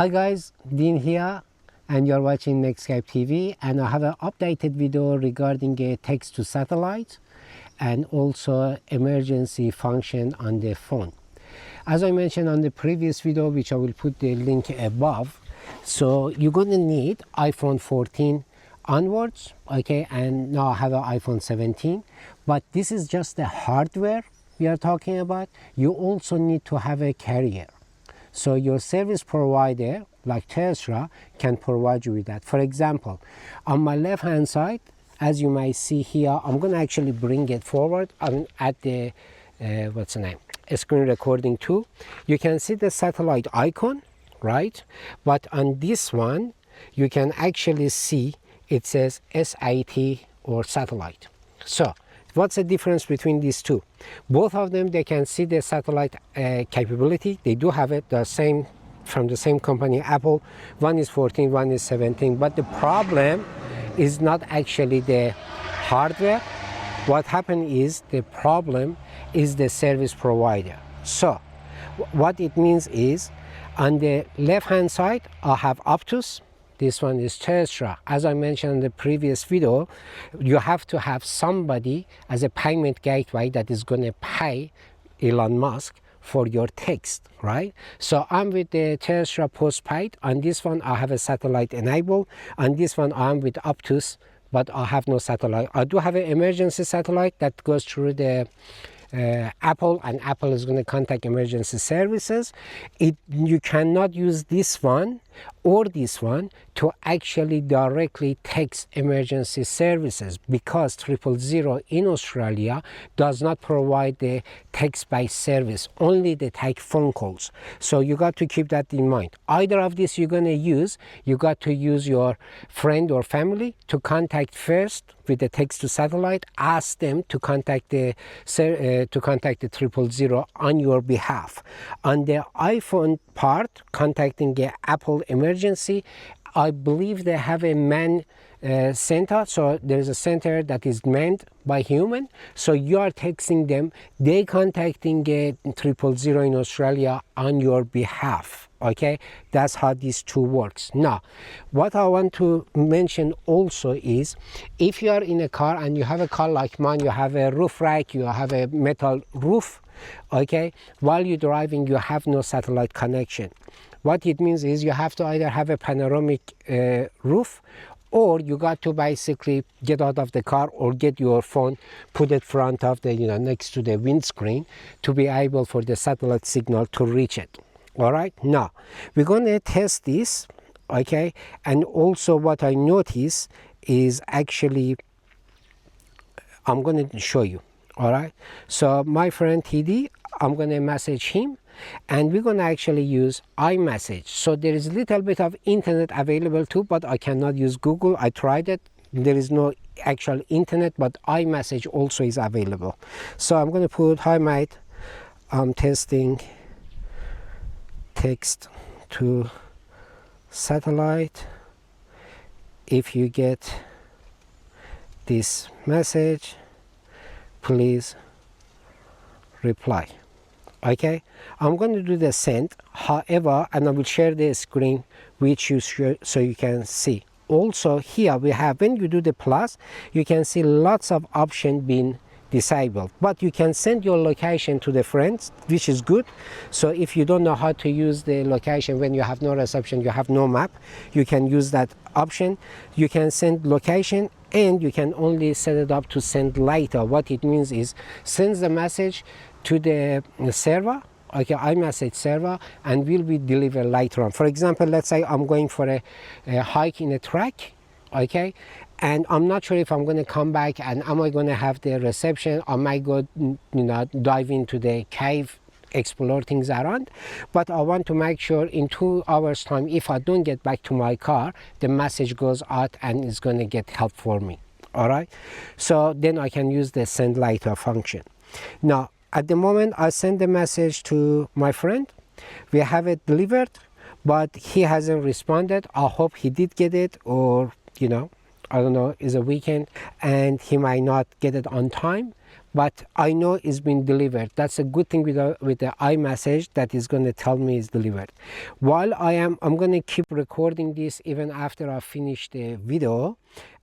Hi guys, Dean here and you're watching Nextcape TV, and I have an updated video regarding a text to satellite and also emergency function on the phone. As I mentioned on the previous video, which I will put the link above, so you're going to need iPhone 14 onwards, okay, and now I have an iPhone 17, but this is just the hardware we are talking about. You also need to have a carrier. So your service provider like Telstra can provide you with that. For example, on my left hand side, as you may see here, I'm going to actually bring it forward at the what's the name, screen recording tool. You can see the satellite icon, right? But on this one you can actually see it says SAT or satellite. So what's the difference between these two? Both of them, they can see the satellite capability. They do have it, the same, from the same company, Apple. One is 14, one is 17. But the problem is not actually the hardware. What happened is the problem is the service provider. So what it means is, on the left hand side I have Optus. This one is Telstra. As I mentioned in the previous video, you have to have somebody as a payment gateway that is going to pay Elon Musk for your text, right? So I'm with the Telstra postpaid. On this one I have a satellite enabled. On this one I'm with Optus, but I have no satellite. I do have an emergency satellite that goes through the Apple, and Apple is going to contact emergency services. You cannot use this one or this one to actually directly text emergency services, because 000 in Australia does not provide the text-based service, only they take phone calls. So you got to keep that in mind. Either of this you're going to use, you got to use your friend or family to contact first with the text to satellite. Ask them to contact the 000 on your behalf. On the iPhone part, contacting the Apple emergency, I believe they have a man center. So there's a center that is manned by human. So you are texting them, they contacting 000 in Australia on your behalf. Okay, that's how these two works. Now what I want to mention also is, if you are in a car and you have a car like mine, you have a roof rack, you have a metal roof, okay, while you're driving you have no satellite connection. What it means is you have to either have a panoramic roof, or you got to basically get out of the car or get your phone, put it front of the, next to the windscreen, to be able for the satellite signal to reach it. All right, now we're going to test this, okay? And also what I notice is, actually I'm going to show you. All right, so my friend TD, I'm going to message him, and we're going to actually use iMessage. So there is a little bit of internet available too, but I cannot use Google. I tried it, there is no actual internet, but iMessage also is available. So I'm going to put, hi mate, I'm testing text to satellite. If you get this message, please reply. Okay, I'm going to do the send, however, and I will share the screen with you so you can see. Also here we have, when you do the plus, you can see lots of options being disabled, but you can send your location to the friends, which is good. So if you don't know how to use the location, when you have no reception, you have no map, you can use that option. You can send location, and you can only set it up to send later. What it means is, sends the message to the server, okay, iMessage server, and will be delivered later on. For example, let's say I'm going for a hike in a track, okay, and I'm not sure if I'm going to come back and am I going to have the reception. I might go, dive into the cave, explore things around, but I want to make sure in 2 hours time, if I don't get back to my car, the message goes out and it's going to get help for me. All right, so then I can use the send later function. Now at the moment I send the message to my friend, we have it delivered, but he hasn't responded. I hope he did get it, or I don't know, it's a weekend and he might not get it on time. but I know it's been delivered. That's a good thing with the iMessage, that is going to tell me it's delivered. While I'm going to keep recording this even after I finish the video,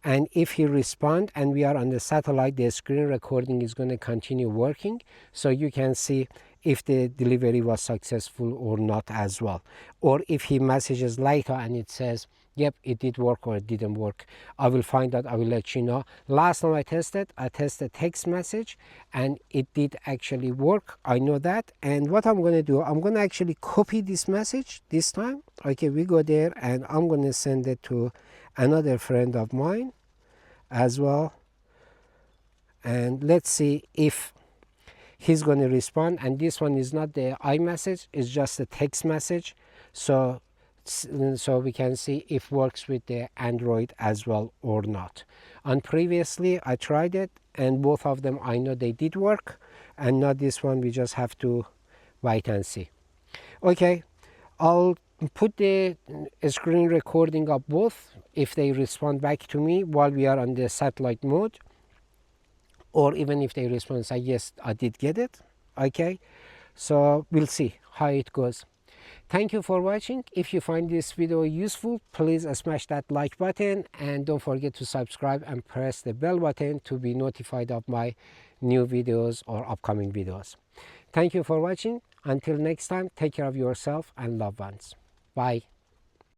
and if he responds and we are on the satellite, the screen recording is going to continue working, so you can see if the delivery was successful or not as well. Or if he messages later and it says, yep, it did work or it didn't work, I will find out, I will let you know. Last time I tested text message and it did actually work. I know that. And what I'm going to do, I'm going to actually copy this message this time. Okay, we go there and I'm going to send it to another friend of mine as well. And let's see if he's going to respond. And this one is not the iMessage, it's just a text message. So we can see if works with the Android as well or not. And previously I tried it and both of them I know they did work, and not this one. We just have to wait and see. Okay, I'll put the screen recording of both if they respond back to me while we are on the satellite mode, or even if they respond say yes, I did get it. Okay, so we'll see how it goes. Thank you for watching. If you find this video useful, please smash that like button and don't forget to subscribe and press the bell button to be notified of my new videos or upcoming videos. Thank you for watching. Until next time, take care of yourself and loved ones. Bye.